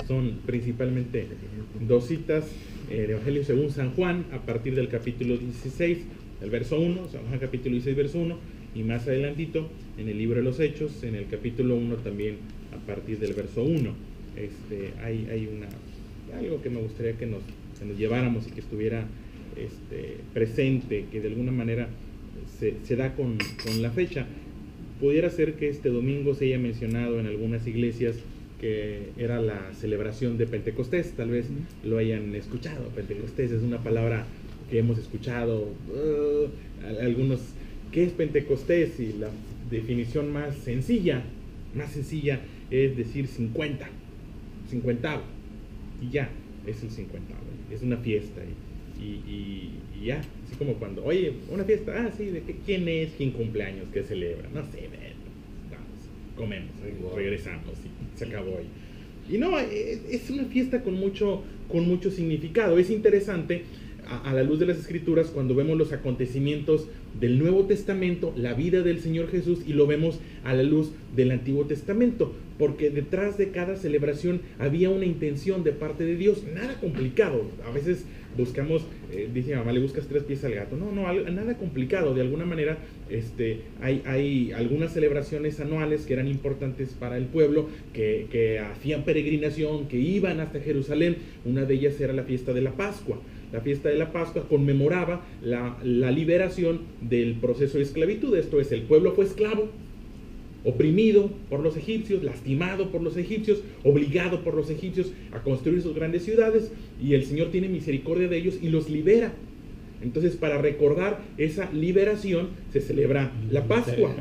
Son principalmente dos citas, el Evangelio según San Juan, a partir del capítulo 16, el verso 1, San Juan capítulo 16, verso 1, y más adelantito, en el libro de los Hechos, en el capítulo 1 también, a partir del verso 1. Hay algo que me gustaría que nos lleváramos y que estuviera presente, que de alguna manera se da con la fecha. Pudiera ser que este domingo se haya mencionado en algunas iglesias que era la celebración de Pentecostés, tal vez lo hayan escuchado. Pentecostés es una palabra que hemos escuchado, algunos, ¿qué es Pentecostés? Y la definición más sencilla es decir 50, y ya, es el 50, es una fiesta, y ya, así como cuando, oye, una fiesta, sí, ¿de qué? ¿Quién es? ¿Quién cumpleaños? ¿Qué celebra? No sé, vamos, comemos, regresamos y se acabó ahí. Y no, es una fiesta con mucho significado. Es interesante a la luz de las Escrituras cuando vemos los acontecimientos del Nuevo Testamento, la vida del Señor Jesús, y lo vemos a la luz del Antiguo Testamento, porque detrás de cada celebración había una intención de parte de Dios, nada complicado. A veces buscamos, dice mi mamá, le buscas 3 pies al gato. No, nada complicado. De alguna manera hay algunas celebraciones anuales que eran importantes para el pueblo, que hacían peregrinación, que iban hasta Jerusalén. Una de ellas era la fiesta de la Pascua. La fiesta de la Pascua conmemoraba la liberación del proceso de esclavitud. Esto es, el pueblo fue esclavo, oprimido por los egipcios, lastimado por los egipcios, obligado por los egipcios a construir sus grandes ciudades, y el Señor tiene misericordia de ellos y los libera. Entonces, para recordar esa liberación se celebra la Pascua.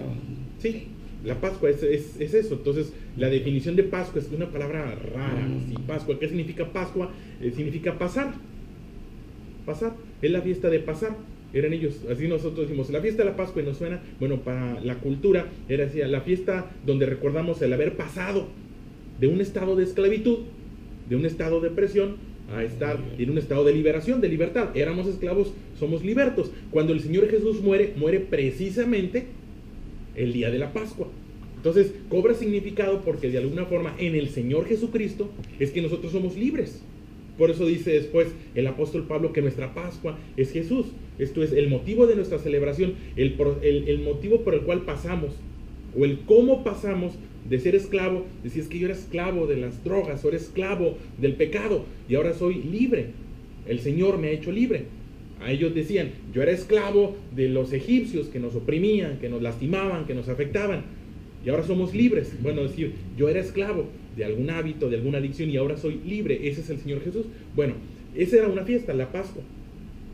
Sí, la Pascua es eso. Entonces, la definición de Pascua es una palabra rara. ¿Sí? Pascua, ¿qué significa Pascua? Significa pasar. Pasar, es la fiesta de pasar. Eran ellos, así nosotros decimos, la fiesta de la Pascua, y nos suena, bueno, para la cultura era así, la fiesta donde recordamos el haber pasado de un estado de esclavitud, de un estado de presión, a estar en un estado de liberación, de libertad. Éramos esclavos, somos libertos. Cuando el Señor Jesús muere precisamente el día de la Pascua. Entonces cobra significado porque de alguna forma en el Señor Jesucristo es que nosotros somos libres. Por eso dice después el apóstol Pablo que nuestra Pascua es Jesús. Esto es el motivo de nuestra celebración, el motivo por el cual pasamos, o el cómo pasamos de ser esclavo. Decir, es que yo era esclavo de las drogas, o era esclavo del pecado, y ahora soy libre. El Señor me ha hecho libre. A ellos decían, yo era esclavo de los egipcios que nos oprimían, que nos lastimaban, que nos afectaban, y ahora somos libres. Bueno, decir, yo era esclavo de algún hábito, de alguna adicción, y ahora soy libre. Ese es el Señor Jesús. Bueno, esa era una fiesta, la Pascua.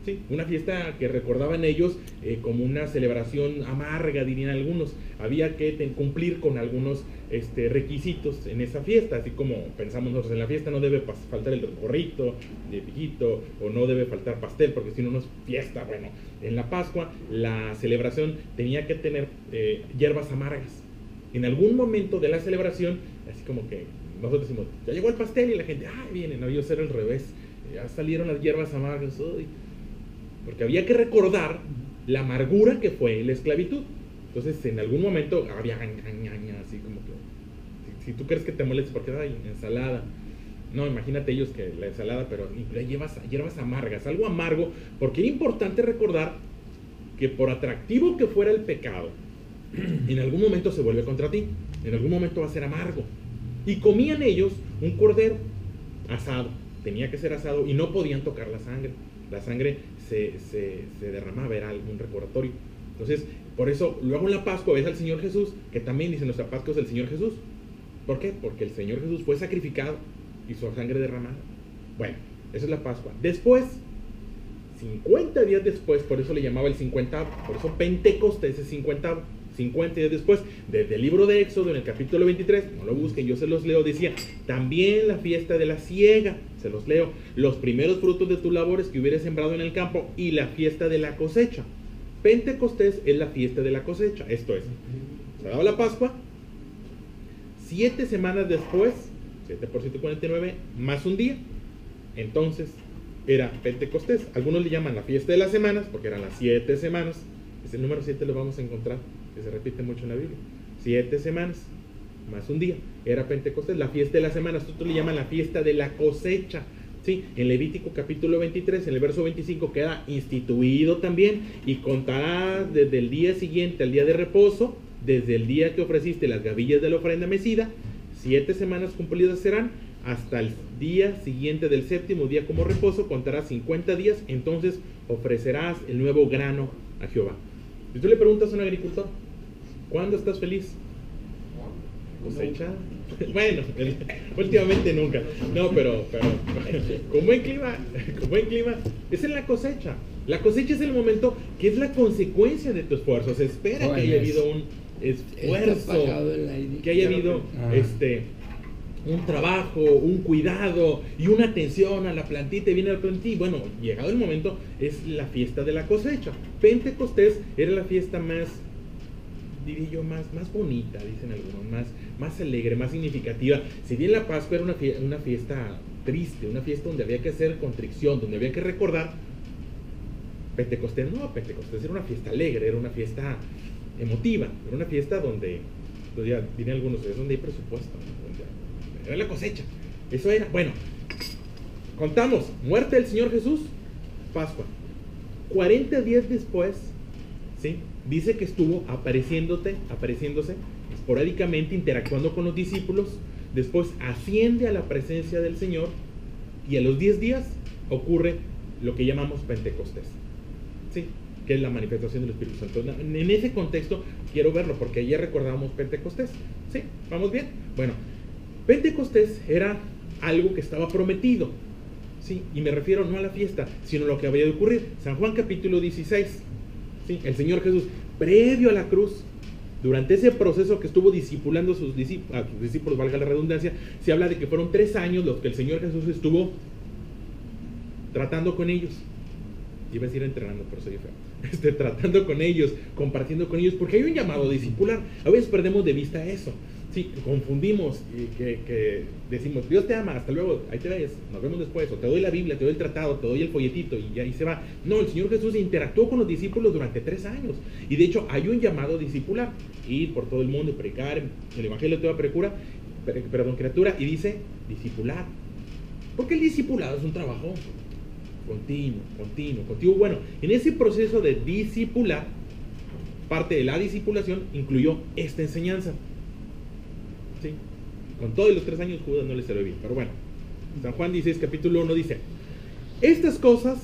Sí, una fiesta que recordaban ellos como una celebración amarga, dirían algunos. Había que cumplir con algunos requisitos en esa fiesta, así como pensamos nosotros, en la fiesta no debe faltar el gorrito de piquito, o no debe faltar pastel, porque si no, no es fiesta. Bueno, en la Pascua la celebración tenía que tener hierbas amargas. En algún momento de la celebración, así como que nosotros decimos, ya llegó el pastel, y la gente, viene, no, yo ser al revés, ya salieron las hierbas amargas, porque había que recordar la amargura que fue la esclavitud. Entonces, en algún momento había así como que, si tú crees que te molestes porque hay ensalada, no, imagínate ellos que la ensalada, pero hierbas amargas, algo amargo, porque era importante recordar que por atractivo que fuera el pecado, en algún momento se vuelve contra ti, en algún momento va a ser amargo. Y comían ellos un cordero asado, tenía que ser asado, y no podían tocar la sangre. La sangre se derramaba, era un recordatorio. Entonces, por eso, luego en la Pascua ves al Señor Jesús, que también dice nuestra Pascua es el Señor Jesús. ¿Por qué? Porque el Señor Jesús fue sacrificado y su sangre derramada. Bueno, esa es la Pascua. Después, 50 días después, por eso le llamaba el 50avo, por eso Pentecostés es 50avo. 50 días después, desde el libro de Éxodo, en el capítulo 23, no lo busquen, yo se los leo, decía, también la fiesta de la siega, se los leo, los primeros frutos de tus labores que hubieras sembrado en el campo, y la fiesta de la cosecha. Pentecostés es la fiesta de la cosecha. Esto es, se daba la Pascua, 7 semanas después, 7 por 7, 49, más un día, entonces era Pentecostés. Algunos le llaman la fiesta de las semanas, porque eran las 7 semanas. El número 7 lo vamos a encontrar, que se repite mucho en la Biblia. 7 semanas. más un día. Era Pentecostés, la fiesta de las semanas. Nosotros le llaman la fiesta de la cosecha. Sí, en Levítico capítulo 23, en el verso 25, queda instituido también, y contará desde el día siguiente al día de reposo, desde el día que ofreciste las gavillas de la ofrenda mecida, 7 semanas cumplidas serán, hasta el día siguiente del séptimo día como reposo, contarás 50 días, entonces ofrecerás el nuevo grano a Jehová. Si tú le preguntas a un agricultor, ¿cuándo estás feliz? ¿Cosecha? Bueno, últimamente nunca. No, pero con buen clima, es en la cosecha. La cosecha es el momento que es la consecuencia de tu esfuerzo. Se espera que haya habido un esfuerzo, que haya habido un trabajo, un cuidado y una atención a la plantita, y viene la plantita, y bueno, llegado el momento, es la fiesta de la cosecha. Pentecostés era la fiesta más, diría yo, más bonita, dicen algunos, más alegre, más significativa. Si bien la Pascua era una fiesta triste, una fiesta donde había que hacer contrición, donde había que recordar, Pentecostés era una fiesta alegre, era una fiesta emotiva, era una fiesta donde, ya dirían algunos, es donde hay presupuesto, ¿no? Era la cosecha, eso era. Bueno, contamos, muerte del Señor Jesús, Pascua, 40 días después, ¿sí? Dice que estuvo apareciéndose esporádicamente, interactuando con los discípulos. Después asciende a la presencia del Señor, y a los 10 días ocurre lo que llamamos Pentecostés, ¿sí? Que es la manifestación del Espíritu Santo. En ese contexto quiero verlo, porque ayer recordábamos Pentecostés. ¿Sí? ¿Vamos bien? Bueno, Pentecostés era algo que estaba prometido, ¿sí? Y me refiero no a la fiesta, sino a lo que había de ocurrir. San Juan capítulo 16, ¿sí? El Señor Jesús, previo a la cruz, durante ese proceso que estuvo discipulando a sus discípulos, valga la redundancia, se habla de que fueron 3 años los que el Señor Jesús estuvo tratando con ellos. Iba a decir entrenando, pero soy feo. Tratando con ellos, compartiendo con ellos, porque hay un llamado a discipular. A veces perdemos de vista eso. Sí, confundimos que decimos, Dios te ama, hasta luego, ahí te ves, nos vemos después, o te doy la Biblia, te doy el tratado, te doy el folletito, y ahí se va. No, el Señor Jesús interactuó con los discípulos durante 3 años, y de hecho hay un llamado a discipular, ir por todo el mundo y predicar el Evangelio de toda criatura, y dice discipular, porque el discipulado es un trabajo continuo. Bueno, en ese proceso de discipular, parte de la discipulación incluyó esta enseñanza. ¿Sí? Con todos los 3 años Judas no le salió bien, pero bueno, San Juan 16 capítulo 1 dice: estas cosas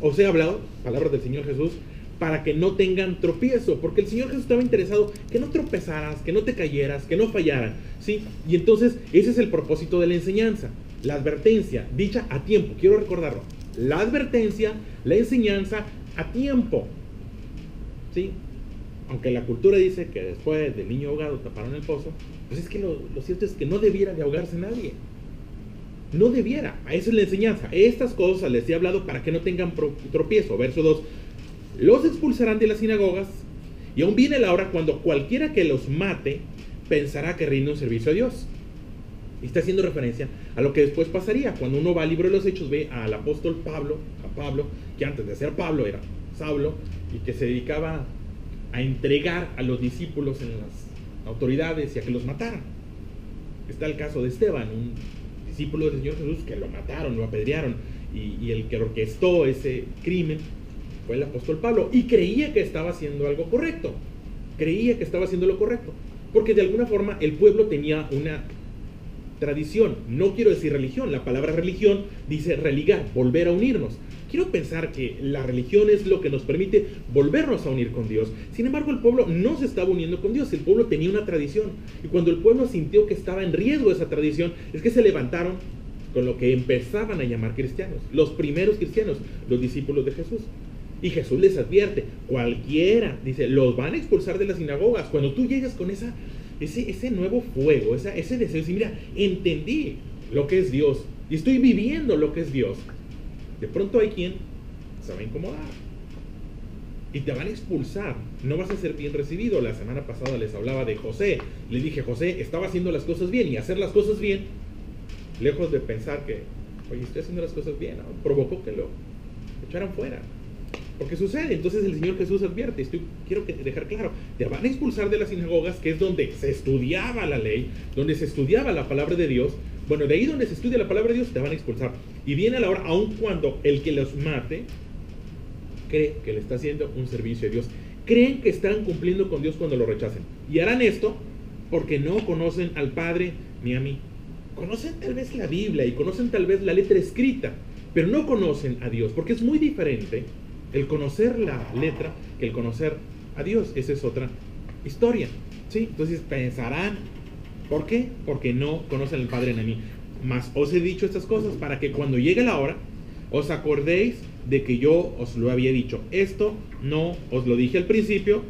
os he hablado, palabras del Señor Jesús, para que no tengan tropiezo, porque el Señor Jesús estaba interesado que no tropezaras, que no te cayeras, que no fallaran, ¿sí? Y entonces ese es el propósito de la enseñanza, la advertencia dicha a tiempo. Quiero recordarlo, la advertencia, la enseñanza a tiempo, ¿sí? Aunque la cultura dice que después del niño ahogado taparon el pozo, pues es que lo cierto es que no debiera de ahogarse nadie. No debiera. Esa es la enseñanza. Estas cosas les he hablado para que no tengan tropiezo. Verso 2. Los expulsarán de las sinagogas, y aún viene la hora cuando cualquiera que los mate pensará que rinde un servicio a Dios. Y está haciendo referencia a lo que después pasaría. Cuando uno va al libro de los Hechos, ve al apóstol Pablo, que antes de ser Pablo era Saulo, y que se dedicaba a entregar a los discípulos en las autoridades y a que los mataran. Está el caso de Esteban, un discípulo del Señor Jesús, que lo mataron, lo apedrearon, y el que orquestó ese crimen fue el apóstol Pablo, y creía que estaba haciendo algo correcto, porque de alguna forma el pueblo tenía una tradición. No quiero decir religión, la palabra religión dice religar, volver a unirnos. Quiero pensar que la religión es lo que nos permite volvernos a unir con Dios. Sin embargo, el pueblo no se estaba uniendo con Dios. El pueblo tenía una tradición, y cuando el pueblo sintió que estaba en riesgo esa tradición, es que se levantaron con lo que empezaban a llamar cristianos, los primeros cristianos, los discípulos de Jesús. Y Jesús les advierte, cualquiera, dice, los van a expulsar de las sinagogas. Cuando tú llegas con ese nuevo fuego, ese deseo, decir, mira, entendí lo que es Dios y estoy viviendo lo que es Dios, de pronto hay quien se va a incomodar y te van a expulsar, no vas a ser bien recibido. La semana pasada les hablaba de José, les dije, José estaba haciendo las cosas bien, y hacer las cosas bien, lejos de pensar que, oye, estoy haciendo las cosas bien, ¿no?, provocó que lo echaran fuera. Porque sucede. Entonces el Señor Jesús advierte, quiero dejar claro, te van a expulsar de las sinagogas, que es donde se estudiaba la ley, donde se estudiaba la palabra de Dios. Bueno, de ahí donde se estudia la palabra de Dios, te van a expulsar. Y viene la hora, aun cuando el que los mate cree que le está haciendo un servicio a Dios. Creen que están cumpliendo con Dios cuando lo rechacen. Y harán esto porque no conocen al Padre ni a mí. Conocen tal vez la Biblia y conocen tal vez la letra escrita, pero no conocen a Dios, porque es muy diferente el conocer la letra que el conocer a Dios. Esa es otra historia, ¿sí? Entonces pensarán, ¿por qué? Porque no conocen al Padre ni a mí. Mas os he dicho estas cosas para que cuando llegue la hora os acordéis de que yo os lo había dicho. Esto no os lo dije al principio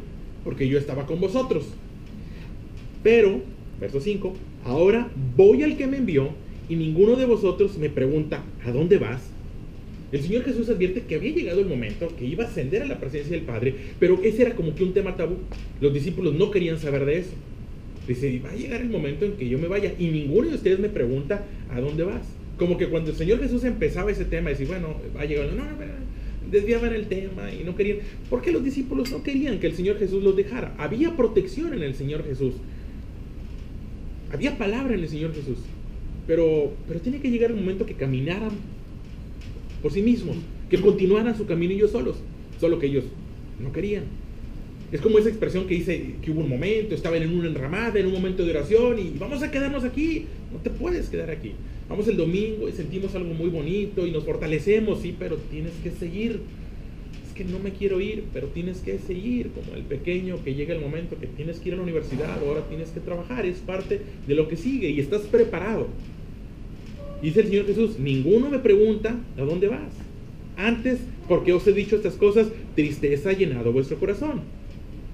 porque yo estaba con vosotros. Pero, verso 5, ahora voy al que me envió y ninguno de vosotros me pregunta, ¿a dónde vas? El Señor Jesús advierte que había llegado el momento que iba a ascender a la presencia del Padre, pero ese era como que un tema tabú. Los discípulos no querían saber de eso. Dice, va a llegar el momento en que yo me vaya y ninguno de ustedes me pregunta, ¿a dónde vas? Como que cuando el Señor Jesús empezaba ese tema, decía, bueno, va a llegar, no, desviaban el tema y no querían, porque los discípulos no querían que el Señor Jesús los dejara. Había protección en el Señor Jesús, había palabra en el Señor Jesús, pero tiene que llegar el momento que caminaran por sí mismos, que continuaran su camino ellos solos, solo que ellos no querían. Es como esa expresión que dice que hubo un momento, estaban en una enramada, en un momento de oración y vamos a quedarnos aquí. No te puedes quedar aquí. Vamos el domingo y sentimos algo muy bonito y nos fortalecemos, sí, pero tienes que seguir. Es que no me quiero ir, pero tienes que seguir. Como el pequeño que llega el momento que tienes que ir a la universidad, ahora tienes que trabajar, es parte de lo que sigue y estás preparado. Dice el Señor Jesús, ninguno me pregunta, ¿a dónde vas? Antes, porque os he dicho estas cosas, tristeza ha llenado vuestro corazón.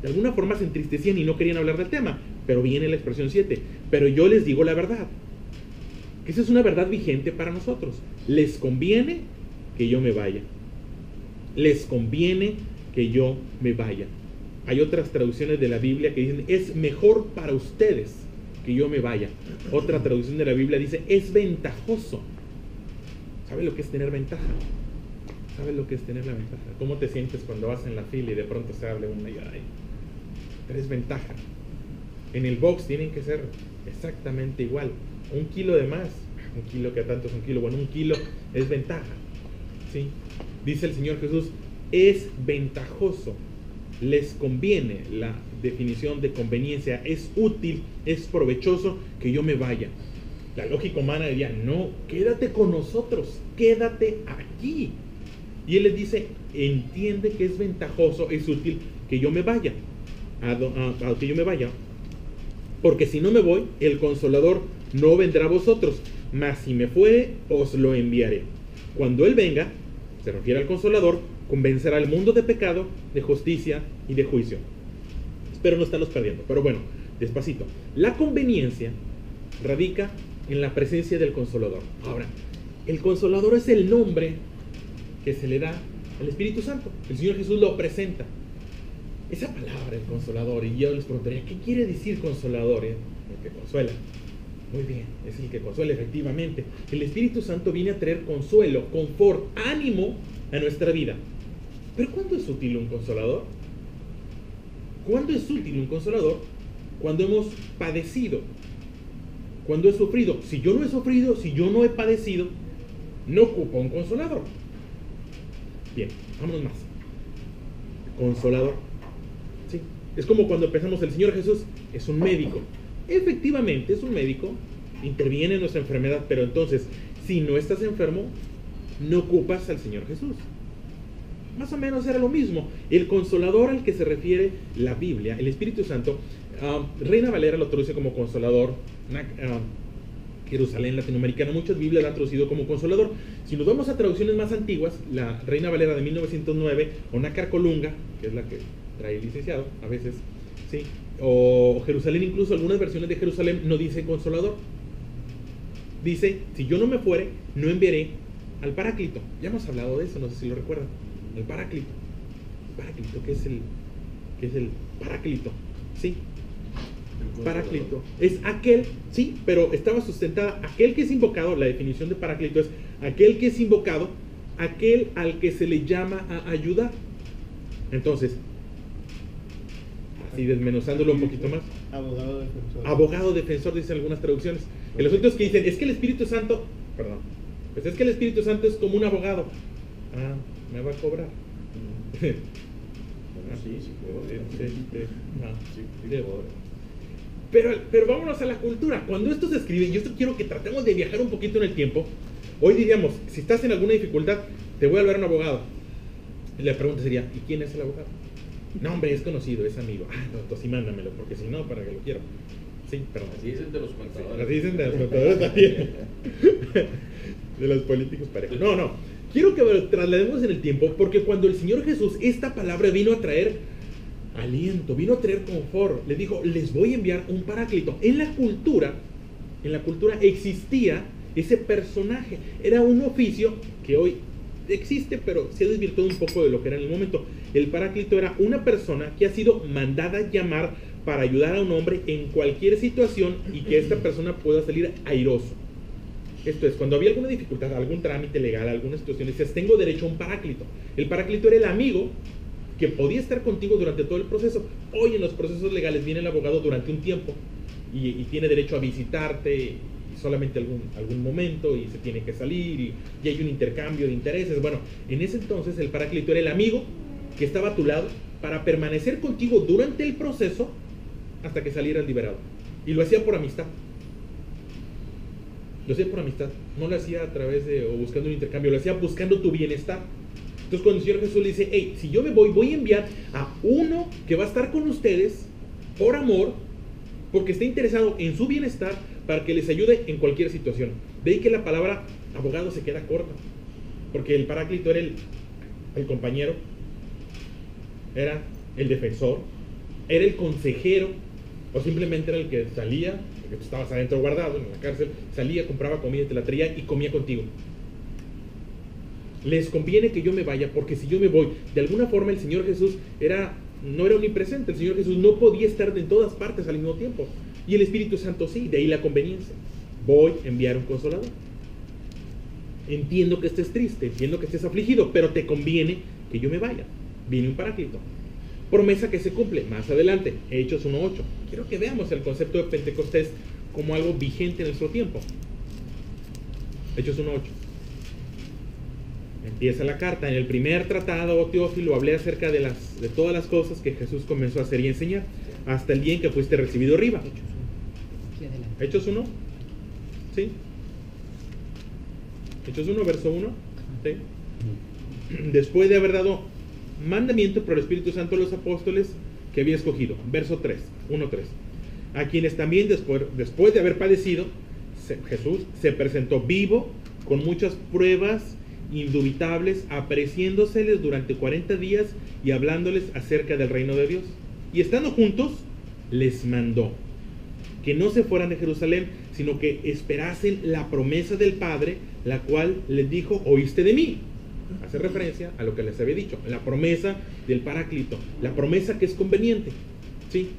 De alguna forma se entristecían y no querían hablar del tema. Pero viene la expresión 7. Pero yo les digo la verdad. Que esa es una verdad vigente para nosotros. Les conviene que yo me vaya. Les conviene que yo me vaya. Hay otras traducciones de la Biblia que dicen, es mejor para ustedes que yo me vaya. Otra traducción de la Biblia dice, es ventajoso. ¿Sabe lo que es tener ventaja? ¿Sabes lo que es tener la ventaja? ¿Cómo te sientes cuando vas en la fila y de pronto se hable una y ay, tres ventaja? En el box tienen que ser exactamente igual. 1 kilo de más, 1 kilo que a tanto es 1 kilo, bueno, 1 kilo es ventaja, ¿sí? Dice el Señor Jesús, es ventajoso, les conviene. La definición de conveniencia es útil, es provechoso que yo me vaya. La lógica humana diría, no, quédate con nosotros, quédate aquí. Y Él les dice, entiende que es ventajoso, es útil que yo me vaya, que yo me vaya, porque si no me voy, el Consolador no vendrá a vosotros, mas si me fuere, os lo enviaré. Cuando Él venga, se refiere al Consolador, convencerá al mundo de pecado, de justicia y de juicio. Espero no estarlos perdiendo, pero bueno, despacito. La conveniencia radica en la presencia del Consolador. Ahora, el Consolador es el nombre que se le da al Espíritu Santo. El Señor Jesús lo presenta. Esa palabra, el Consolador, y yo les preguntaría, ¿qué quiere decir Consolador? El que consuela. Muy bien, es el que consuela, efectivamente. El Espíritu Santo viene a traer consuelo, confort, ánimo a nuestra vida. Pero ¿cuándo es útil un consolador? ¿Cuándo es útil un consolador? Cuando hemos padecido, cuando he sufrido. Si yo no he sufrido, si yo no he padecido, no ocupo un consolador. Bien, vámonos más. Consolador. ¿Sí? Es como cuando pensamos, el Señor Jesús es un médico. Efectivamente, es un médico, interviene en nuestra enfermedad, pero entonces, si no estás enfermo, no ocupas al Señor Jesús. Más o menos era lo mismo. El Consolador al que se refiere la Biblia, el Espíritu Santo, Reina Valera lo traduce como Consolador, Jerusalén latinoamericana, muchas Biblias la han traducido como Consolador. Si nos vamos a traducciones más antiguas, la Reina Valera de 1909, o Nácar Colunga, que es la que trae el licenciado a veces, ¿sí? O Jerusalén, incluso algunas versiones de Jerusalén no dice Consolador. Dice, si yo no me fuere, no enviaré al Paráclito. Ya hemos hablado de eso, no sé si lo recuerdan. El Paráclito. El Paráclito, ¿qué es el Paráclito? ¿Sí? Paráclito es aquel, sí, pero estaba sustentada, aquel que es invocado. La definición de Paráclito es aquel que es invocado, aquel al que se le llama a ayudar. Entonces, así desmenuzándolo un poquito más. Abogado defensor. Abogado defensor, dicen algunas traducciones. El asunto es que dicen, es que el Espíritu Santo, perdón, pues es que el Espíritu Santo es como un abogado. Ah, me va a cobrar. Pero vámonos a la cultura. Cuando esto se escribe, y esto quiero que tratemos de viajar un poquito en el tiempo. Hoy diríamos, si estás en alguna dificultad, te voy a hablar a un abogado. Y la pregunta sería, ¿y quién es el abogado? No, hombre, es conocido, es amigo. Ah, no, entonces sí mándamelo, porque si no, para que lo quiero. Sí, perdón. Así dicen de los contadores. Así dicen de los contadores también. De los políticos parejos. No. Quiero que lo traslademos en el tiempo, porque cuando el Señor Jesús, esta palabra vino a traer aliento, vino a traer confort, les dijo, les voy a enviar un paráclito. En la cultura existía ese personaje. Era un oficio que hoy existe, pero se ha desvirtuado un poco de lo que era en el momento. El paráclito era una persona que ha sido mandada a llamar para ayudar a un hombre en cualquier situación y que esta persona pueda salir airoso. Esto es, cuando había alguna dificultad, algún trámite legal, alguna situación, decías, tengo derecho a un paráclito. El paráclito era el amigo que podía estar contigo durante todo el proceso. Hoy en los procesos legales viene el abogado durante un tiempo y tiene derecho a visitarte y solamente algún momento y se tiene que salir y hay un intercambio de intereses. Bueno, en ese entonces el paráclito era el amigo que estaba a tu lado para permanecer contigo durante el proceso hasta que salieras liberado. Y lo hacía por amistad. Lo hacía por amistad. No lo hacía a través de o buscando un intercambio, lo hacía buscando tu bienestar. Entonces cuando el Señor Jesús le dice, hey, si yo me voy a enviar a uno que va a estar con ustedes por amor, porque está interesado en su bienestar, para que les ayude en cualquier situación. De ahí que la palabra abogado se queda corta, porque el paráclito era el compañero, era el defensor, era el consejero, o simplemente era el que salía, porque tú estabas adentro guardado en la cárcel, salía, compraba comida, te la traía y comía contigo. Les conviene que yo me vaya, porque si yo me voy, de alguna forma el Señor Jesús no era omnipresente. El Señor Jesús no podía estar en todas partes al mismo tiempo. Y el Espíritu Santo sí, de ahí la conveniencia. Voy a enviar un consolador. Entiendo que estés triste, entiendo que estés afligido, pero te conviene que yo me vaya. Viene un paráclito. Promesa que se cumple más adelante, Hechos 1:8. Quiero que veamos el concepto de Pentecostés como algo vigente en nuestro tiempo. Hechos 1:8. Empieza la carta. En el primer tratado, oh Teófilo, hablé acerca de todas las cosas que Jesús comenzó a hacer y enseñar, hasta el día en que fuiste recibido arriba. Hechos 1. ¿Sí? Hechos 1, verso 1. ¿Sí? Después de haber dado mandamiento por el Espíritu Santo a los apóstoles que había escogido. Verso 3. 1:3. A quienes también después de haber padecido, Jesús se presentó vivo con muchas pruebas indubitables, apareciéndoseles durante 40 días y hablándoles acerca del reino de Dios. Y estando juntos, les mandó que no se fueran de Jerusalén, sino que esperasen la promesa del Padre, la cual les dijo, oíste de mí. Hace referencia a lo que les había dicho, la promesa del Paráclito, la promesa que es conveniente. ¿Sí?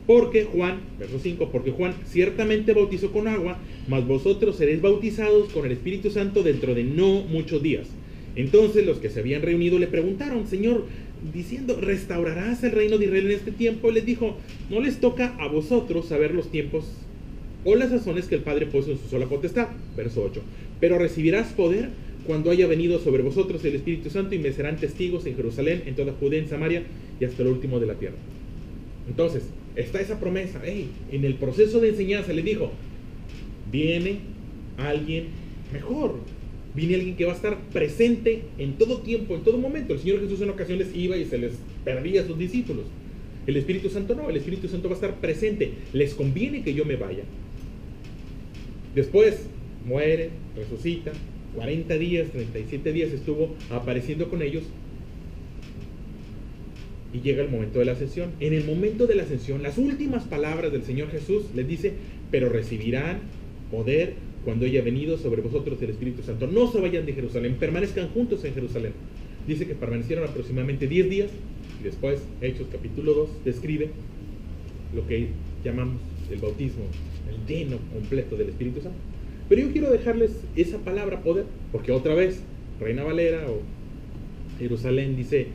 Porque Juan, verso 5, porque Juan ciertamente bautizó con agua, mas vosotros seréis bautizados con el Espíritu Santo dentro de no muchos días. Entonces los que se habían reunido le preguntaron, Señor, diciendo, ¿restaurarás el reino de Israel en este tiempo? Y les dijo, no les toca a vosotros saber los tiempos o las sazones que el Padre puso en su sola potestad. Verso 8, pero recibirás poder cuando haya venido sobre vosotros el Espíritu Santo y me serán testigos en Jerusalén, en toda Judea, en Samaria y hasta lo último de la tierra. Entonces, está esa promesa. Hey, en el proceso de enseñanza le dijo, viene alguien mejor, viene alguien que va a estar presente en todo tiempo, en todo momento. El Señor Jesús en ocasiones iba y se les perdía a sus discípulos. El Espíritu Santo no, el Espíritu Santo va a estar presente. Les conviene que yo me vaya. Después muere, resucita, 40 días, 37 días estuvo apareciendo con ellos. Y llega el momento de la ascensión. En el momento de la ascensión, las últimas palabras del Señor Jesús les dice, pero recibirán poder cuando haya venido sobre vosotros el Espíritu Santo. No se vayan de Jerusalén, permanezcan juntos en Jerusalén. Dice que permanecieron aproximadamente 10 días y después Hechos capítulo 2 describe lo que llamamos el bautismo, el lleno completo del Espíritu Santo. Pero yo quiero dejarles esa palabra poder, porque otra vez, Reina Valera o Jerusalén, dice,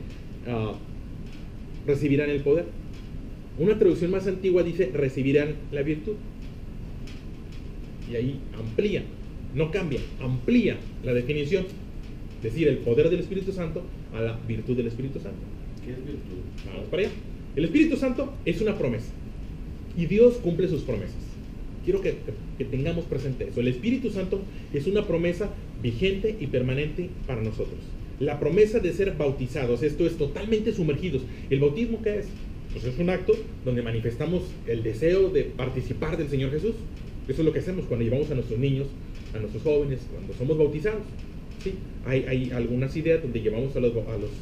recibirán el poder. Una traducción más antigua dice, recibirán la virtud. Y ahí amplía, no cambia, amplía la definición. Es decir, el poder del Espíritu Santo a la virtud del Espíritu Santo. ¿Qué es virtud? Vamos para allá. El Espíritu Santo es una promesa. Y Dios cumple sus promesas. Quiero que tengamos presente eso. El Espíritu Santo es una promesa vigente y permanente para nosotros. La promesa de ser bautizados, esto es totalmente sumergidos. ¿El bautismo qué es? Pues es un acto donde manifestamos el deseo de participar del Señor Jesús. Eso es lo que hacemos cuando llevamos a nuestros niños, a nuestros jóvenes, cuando somos bautizados. ¿Sí? Hay algunas ideas donde llevamos a los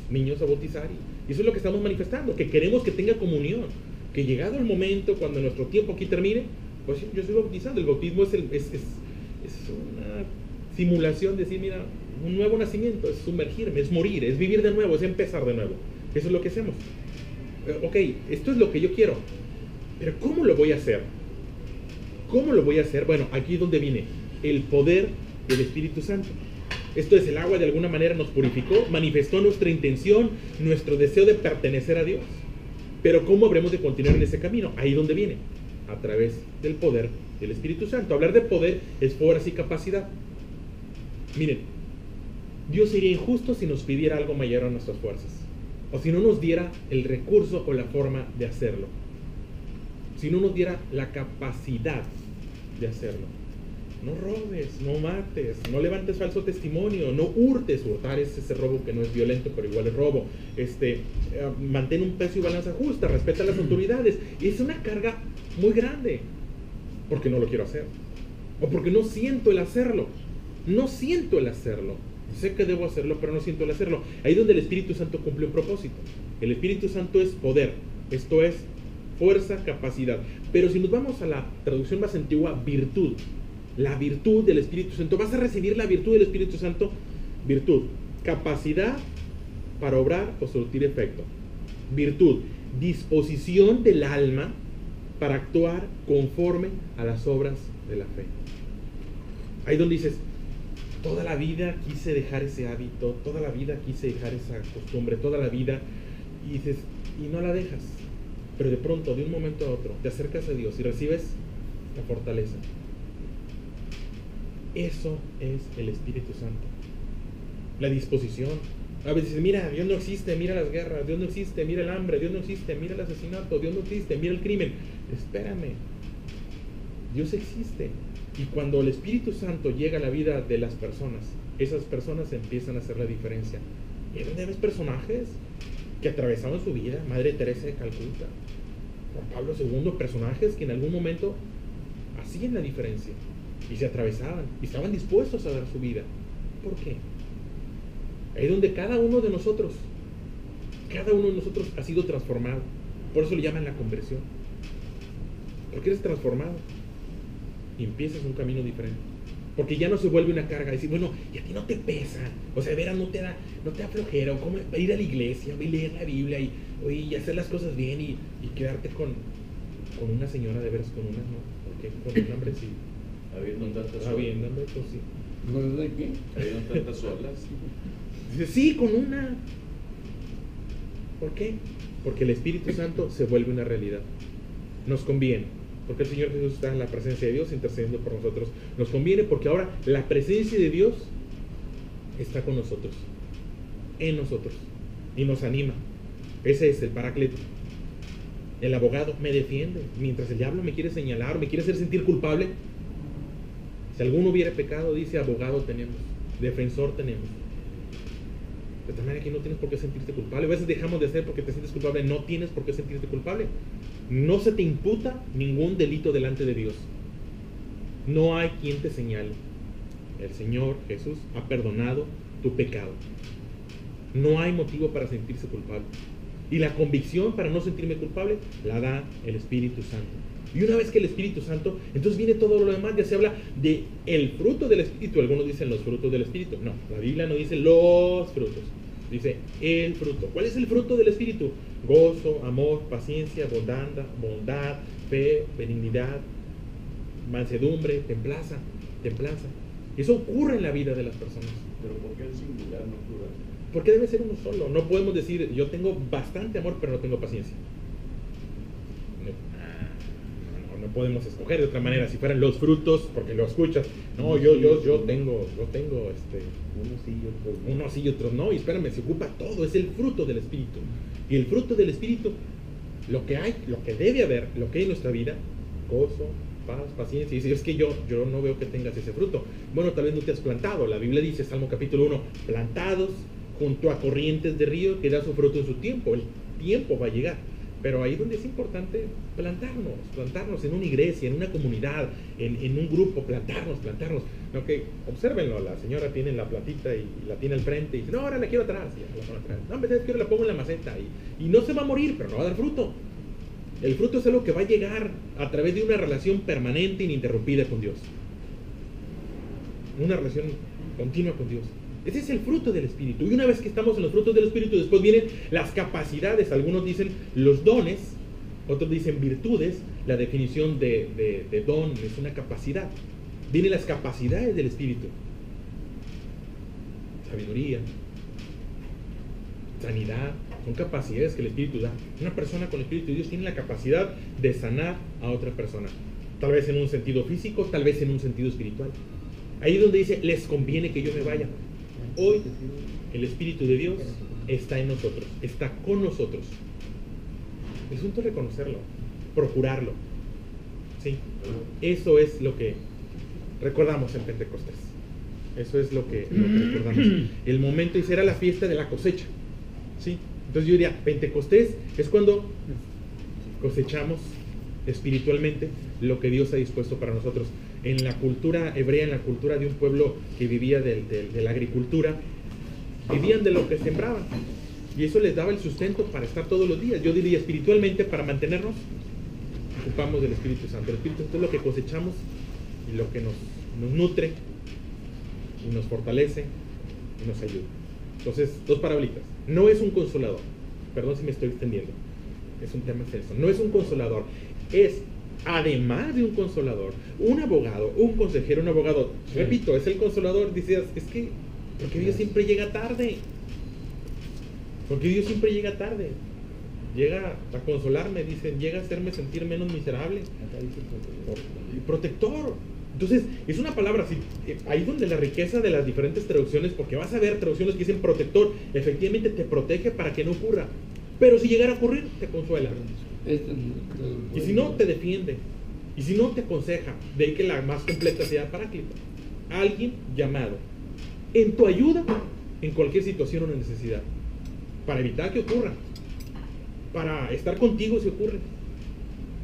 niños a bautizar y eso es lo que estamos manifestando, que queremos que tenga comunión, que llegado el momento, cuando nuestro tiempo aquí termine, pues yo soy bautizado. El bautismo es una simulación de decir, mira, un nuevo nacimiento, es sumergirme, es morir, es vivir de nuevo, es empezar de nuevo. Eso es lo que hacemos. Ok, esto es lo que yo quiero, pero ¿cómo lo voy a hacer? ¿Cómo lo voy a hacer? Bueno, aquí es donde viene el poder del Espíritu Santo. Esto es, el agua de alguna manera nos purificó, manifestó nuestra intención, nuestro deseo de pertenecer a Dios. Pero ¿cómo habremos de continuar en ese camino? Ahí donde viene, a través del poder del Espíritu Santo. Hablar de poder es fuerza y capacidad. Miren, Dios sería injusto si nos pidiera algo mayor a nuestras fuerzas, o si no nos diera el recurso o la forma de hacerlo, si no nos diera la capacidad de hacerlo. No robes, no mates, no levantes falso testimonio, no hurtes. Hurtar es ese robo que no es violento, pero igual es robo. Mantén un peso y balanza justa, respeta a las autoridades. Es una carga muy grande, porque no lo quiero hacer, o porque no siento el hacerlo. No siento el hacerlo. Sé que debo hacerlo, pero no siento el hacerlo. Ahí es donde el Espíritu Santo cumple un propósito. El Espíritu Santo es poder, esto es fuerza, capacidad. Pero si nos vamos a la traducción más antigua, virtud. La virtud del Espíritu Santo. Vas a recibir la virtud del Espíritu Santo. Virtud, capacidad para obrar o surtir efecto. Virtud, disposición del alma para actuar conforme a las obras de la fe. Ahí donde dices, toda la vida quise dejar ese hábito, toda la vida quise dejar esa costumbre, toda la vida, y dices, y no la dejas. Pero de pronto, de un momento a otro, te acercas a Dios y recibes la fortaleza. Eso es el Espíritu Santo. La disposición. A veces, mira, Dios no existe, mira las guerras, Dios no existe, mira el hambre, Dios no existe, mira el asesinato, Dios no existe, mira el crimen. Espérame, Dios existe. Y cuando el Espíritu Santo llega a la vida de las personas, esas personas empiezan a hacer la diferencia. ¿Y dónde ves personajes que atravesaban su vida? Madre Teresa de Calcuta, Juan Pablo II, personajes que en algún momento hacían la diferencia. Y se atravesaban, y estaban dispuestos a dar su vida. ¿Por qué? Ahí es donde cada uno de nosotros ha sido transformado. Por eso le llaman la conversión. Porque eres transformado y empiezas un camino diferente. Porque ya no se vuelve una carga. Decir, bueno, y a ti no te pesa. O sea, veras, no te da flojera. O cómo ir a la iglesia, o leer la Biblia y hacer las cosas bien y quedarte con una señora, de veras, con una, ¿no? Porque con un hombre sí. Habiendo tantas olas. Habiendo, pues sí. ¿No es de qué? Habiendo tantas olas. Dice, sí, con una. ¿Por qué? Porque el Espíritu Santo se vuelve una realidad. Nos conviene, porque el Señor Jesús está en la presencia de Dios intercediendo por nosotros. Nos conviene porque ahora la presencia de Dios está con nosotros, en nosotros, y nos anima. Ese es el Paracleto. El abogado me defiende. Mientras el diablo me quiere señalar, me quiere hacer sentir culpable, si alguno hubiera pecado, dice, abogado tenemos, defensor tenemos. De tal manera que no tienes por qué sentirte culpable. A veces dejamos de hacer porque te sientes culpable. No tienes por qué sentirte culpable. No se te imputa ningún delito delante de Dios. No hay quien te señale. El Señor Jesús ha perdonado tu pecado. No hay motivo para sentirse culpable. Y la convicción para no sentirme culpable la da el Espíritu Santo. Y una vez que el Espíritu Santo, entonces viene todo lo demás. Ya se habla de el fruto del Espíritu. Algunos dicen los frutos del Espíritu. No, la Biblia no dice los frutos, dice el fruto. ¿Cuál es el fruto del Espíritu? Gozo, amor, paciencia, bondad, fe, benignidad, mansedumbre, templanza. Eso ocurre en la vida de las personas. Pero ¿por qué el singular, no plural? Porque debe ser uno solo. No podemos decir, yo tengo bastante amor, pero no tengo paciencia. No podemos escoger de otra manera. Si fueran los frutos, porque lo escuchas, no, yo tengo unos sí y otros no. Y espérame, se ocupa todo, es el fruto del Espíritu. Y el fruto del Espíritu, lo que debe haber, lo que hay en nuestra vida, gozo, paz, paciencia. Y si es que yo no veo que tengas ese fruto, bueno, tal vez no te has plantado. La Biblia dice, Salmo capítulo 1, plantados junto a corrientes de río, que da su fruto en su tiempo. El tiempo va a llegar. Pero ahí donde es importante plantarnos en una iglesia, en una comunidad, en un grupo, plantarnos. No, que obsérvenlo, la señora tiene la platita y la tiene al frente y dice, no, ahora la quiero atrás, y la pone atrás. No, en vez de que la pongo en la maceta y no se va a morir, pero no va a dar fruto. El fruto es algo que va a llegar a través de una relación permanente e ininterrumpida con Dios. Una relación continua con Dios. Ese es el fruto del Espíritu. Y una vez que estamos en los frutos del Espíritu, después vienen las capacidades. Algunos dicen los dones, otros dicen virtudes. La definición de don es una capacidad. Vienen las capacidades del Espíritu. Sabiduría, sanidad, son capacidades que el Espíritu da. Una persona con el Espíritu de Dios tiene la capacidad de sanar a otra persona. Tal vez en un sentido físico, tal vez en un sentido espiritual. Ahí es donde dice, les conviene que yo me vaya. Hoy el Espíritu de Dios está en nosotros, está con nosotros. El asunto es reconocerlo, procurarlo. ¿Sí? Eso es lo que recordamos en Pentecostés. Eso es lo que recordamos. El momento, y será la fiesta de la cosecha. ¿Sí? Entonces yo diría, Pentecostés es cuando cosechamos espiritualmente lo que Dios ha dispuesto para nosotros. En la cultura hebrea, en la cultura de un pueblo que vivía de la agricultura, vivían de lo que sembraban. Y eso les daba el sustento para estar todos los días. Yo diría, espiritualmente, para mantenernos, ocupamos del Espíritu Santo. El Espíritu Santo es lo que cosechamos y lo que nos nutre y nos fortalece y nos ayuda. Entonces, dos parablitas. No es un consolador. Perdón si me estoy extendiendo. Es un tema extenso. No es un consolador. Es, además de un consolador, un abogado, un consejero, un abogado. Sí. Repito, es el consolador. Dices, es que, porque Dios siempre llega tarde. Porque Dios siempre llega tarde. Llega a consolarme, dicen, llega a hacerme sentir menos miserable. Protector. Entonces, es una palabra así, ahí donde la riqueza de las diferentes traducciones, porque vas a ver traducciones que dicen protector, efectivamente te protege para que no ocurra. Pero si llegara a ocurrir, te consuela. Y si no, te defiende. Y si no, te aconseja. De ahí que la más completa sea Paráclito. Alguien llamado en tu ayuda en cualquier situación o necesidad. Para evitar que ocurra. Para estar contigo si ocurre.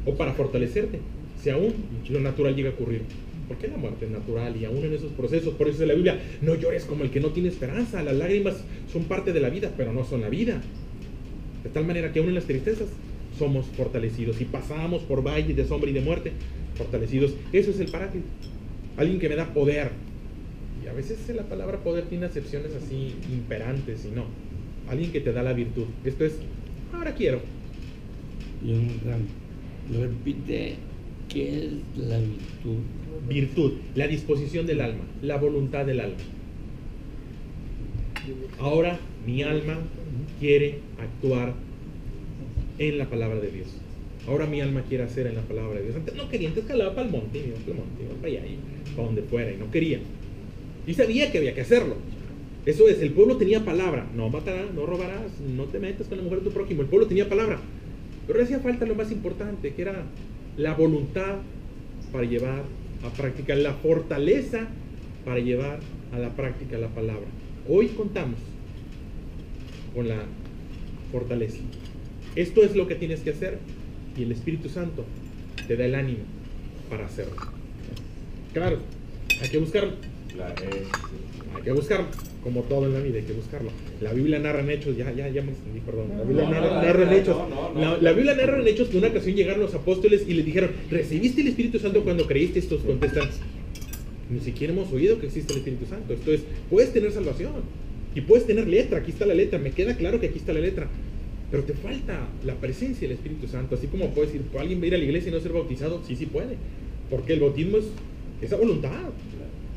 O para fortalecerte. Si aún lo natural llega a ocurrir. Porque la muerte es natural y aún en esos procesos, por eso dice la Biblia, no llores como el que no tiene esperanza. Las lágrimas son parte de la vida, pero no son la vida. De tal manera que aún en las tristezas somos fortalecidos. Y pasamos por valles de sombra y de muerte, fortalecidos. Eso es el Paráclito. Alguien que me da poder. Y a veces la palabra poder tiene acepciones así imperantes y no. Alguien que te da la virtud. Esto es, ahora quiero. Lo repite, ¿qué es la virtud? Virtud, la disposición del alma, la voluntad del alma. Ahora mi alma quiere actuar en la palabra de Dios. Ahora mi alma quiere hacer en la palabra de Dios. Antes no quería, antes calaba para el monte, iba para allá, para donde fuera, y no quería. Y sabía que había que hacerlo. Eso es, el pueblo tenía palabra. No matarás, no robarás, no te metas con la mujer de tu prójimo. El pueblo tenía palabra. Pero le hacía falta lo más importante, que era la voluntad para llevar a práctica, la fortaleza para llevar a la práctica la palabra. Hoy contamos con la fortaleza. Esto es lo que tienes que hacer y el Espíritu Santo te da el ánimo para hacerlo. Claro, hay que buscarlo. Hay que buscarlo. Como todo en la vida, hay que buscarlo. La Biblia narra en Hechos, ya me extendí, perdón. La Biblia narra en Hechos. La Biblia narra en Hechos que una ocasión llegaron los apóstoles y les dijeron, ¿recibiste el Espíritu Santo cuando creíste? Estos contestan, ni siquiera hemos oído que existe el Espíritu Santo. Esto es, puedes tener salvación y puedes tener letra, aquí está la letra, me queda claro que aquí está la letra, pero te falta la presencia del Espíritu Santo. Así como puedes ir, ¿puede alguien ir a la iglesia y no ser bautizado? Sí, sí puede, porque el bautismo es esa voluntad.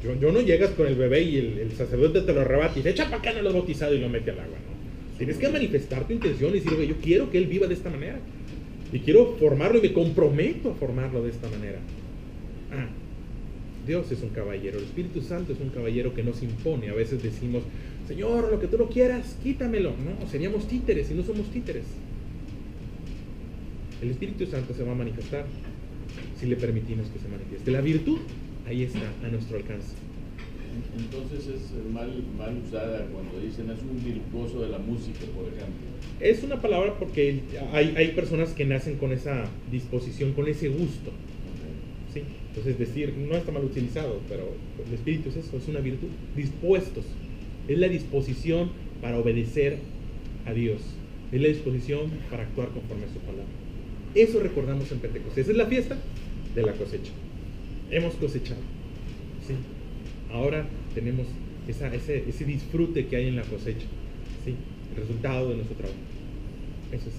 Yo no llegas con el bebé y el sacerdote te lo arrebata y dice, echa para acá, no lo he bautizado, y lo mete al agua, ¿no? Tienes que manifestar tu intención y decir, oye, yo quiero que él viva de esta manera. Y quiero formarlo y me comprometo a formarlo de esta manera. Dios es un caballero, el Espíritu Santo es un caballero que nos impone. A veces decimos, Señor, lo que tú no quieras, quítamelo. No, seríamos títeres y no somos títeres. El Espíritu Santo se va a manifestar si le permitimos que se manifieste. La virtud, ahí está, a nuestro alcance. Entonces es mal usada cuando dicen es un virtuoso de la música, por ejemplo. Es una palabra porque hay personas que nacen con esa disposición, con ese gusto. ¿Sí? Entonces decir, no está mal utilizado, pero el espíritu es eso, es una virtud. Dispuestos. Es la disposición para obedecer a Dios. Es la disposición para actuar conforme a su palabra. Eso recordamos en Pentecostés. Esa es la fiesta de la cosecha. Hemos cosechado. ¿Sí? Ahora tenemos ese disfrute que hay en la cosecha. ¿Sí? El resultado de nuestro trabajo. Eso es.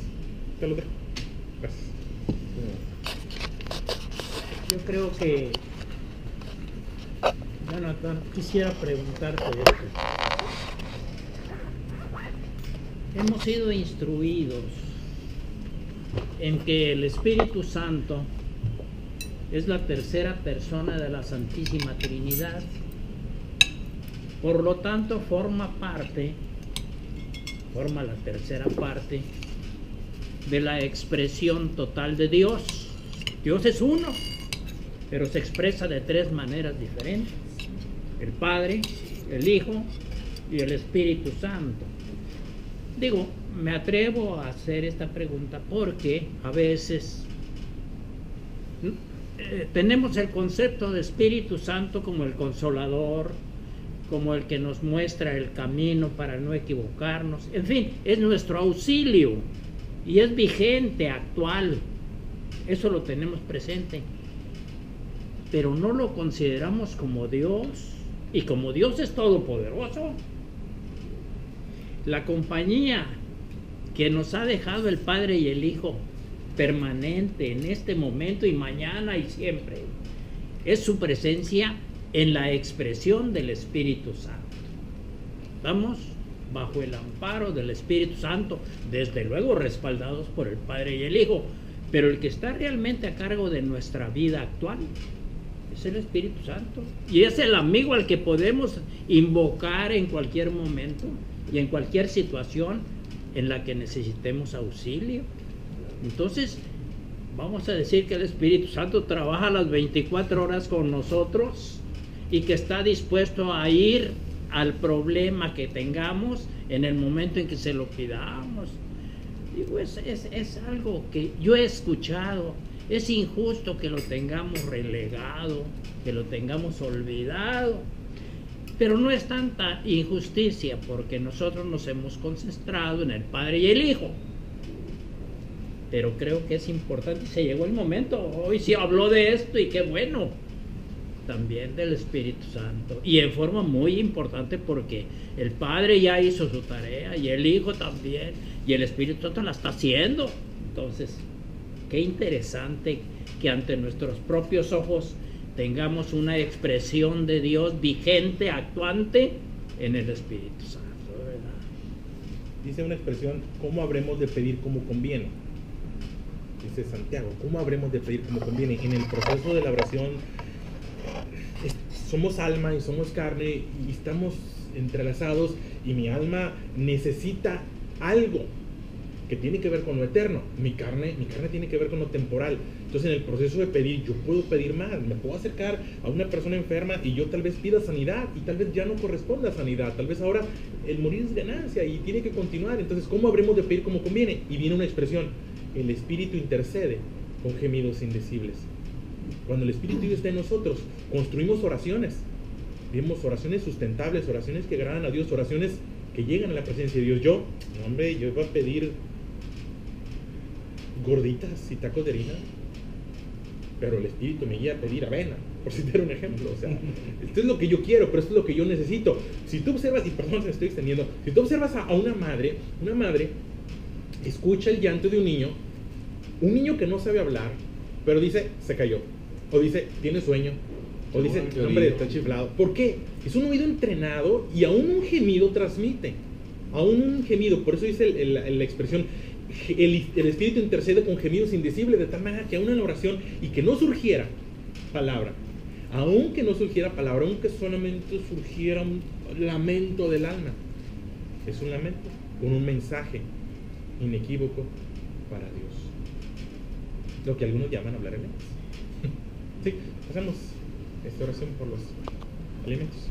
Te lo dejo. Gracias. Yo creo que, Jonathan, quisiera preguntarte esto. Hemos sido instruidos en que el Espíritu Santo es la tercera persona de la Santísima Trinidad. Por lo tanto, forma la tercera parte de la expresión total de Dios. Dios es uno, pero se expresa de tres maneras diferentes: el Padre, el Hijo y el Espíritu Santo. Digo, me atrevo a hacer esta pregunta porque a veces tenemos el concepto de Espíritu Santo como el consolador, como el que nos muestra el camino para no equivocarnos. En fin, es nuestro auxilio y es vigente, actual. Eso lo tenemos presente. Pero no lo consideramos como Dios. Y como Dios es todopoderoso, la compañía que nos ha dejado el Padre y el Hijo, permanente en este momento y mañana y siempre, es su presencia en la expresión del Espíritu Santo. Estamos bajo el amparo del Espíritu Santo, desde luego respaldados por el Padre y el Hijo, pero el que está realmente a cargo de nuestra vida actual es el Espíritu Santo, y es el amigo al que podemos invocar en cualquier momento y en cualquier situación en la que necesitemos auxilio. Entonces, vamos a decir que el Espíritu Santo trabaja las 24 horas con nosotros y que está dispuesto a ir al problema que tengamos en el momento en que se lo pidamos. Digo, es algo que yo he escuchado. Es injusto que lo tengamos relegado, que lo tengamos olvidado, pero no es tanta injusticia porque nosotros nos hemos concentrado en el Padre y el Hijo. Pero creo que es importante, se llegó el momento, hoy sí habló de esto y qué bueno, también del Espíritu Santo, y en forma muy importante porque el Padre ya hizo su tarea y el Hijo también, y el Espíritu Santo la está haciendo. Entonces, qué interesante que ante nuestros propios ojos tengamos una expresión de Dios vigente, actuante en el Espíritu Santo, ¿verdad? Dice una expresión, ¿cómo habremos de pedir como conviene? Dice Santiago, ¿cómo habremos de pedir como conviene? En el proceso de la oración somos alma y somos carne y estamos entrelazados, y mi alma necesita algo que tiene que ver con lo eterno. Mi carne tiene que ver con lo temporal. Entonces, en el proceso de pedir, yo puedo pedir más. Me puedo acercar a una persona enferma y yo tal vez pida sanidad, y tal vez ya no corresponda a sanidad. Tal vez ahora el morir es ganancia y tiene que continuar. Entonces, ¿cómo habremos de pedir como conviene? Y viene una expresión: el Espíritu intercede con gemidos indecibles. Cuando el Espíritu está en nosotros, construimos oraciones. Vemos oraciones sustentables, oraciones que agradan a Dios, oraciones que llegan a la presencia de Dios. Yo iba a pedir gorditas y tacos de harina, pero el Espíritu me guía a pedir avena, por citar un ejemplo. O sea, esto es lo que yo quiero, pero esto es lo que yo necesito. Si tú observas, y perdón, me estoy extendiendo, si tú observas a una madre escucha el llanto de un niño que no sabe hablar, pero dice, se cayó, o dice, tiene sueño, O dice, Qué hombre, oído. está chiflado. ¿Por qué? Es un oído entrenado y aún un gemido transmite. Aún un gemido. Por eso dice la expresión, el Espíritu intercede con gemidos indecibles, de tal manera que aún en la oración, y que no surgiera palabra, aunque no surgiera palabra, aunque solamente surgiera un lamento del alma, es un lamento con un mensaje inequívoco para Dios. Lo que algunos llaman hablar en lenguas. Sí, hacemos esta oración por los alimentos.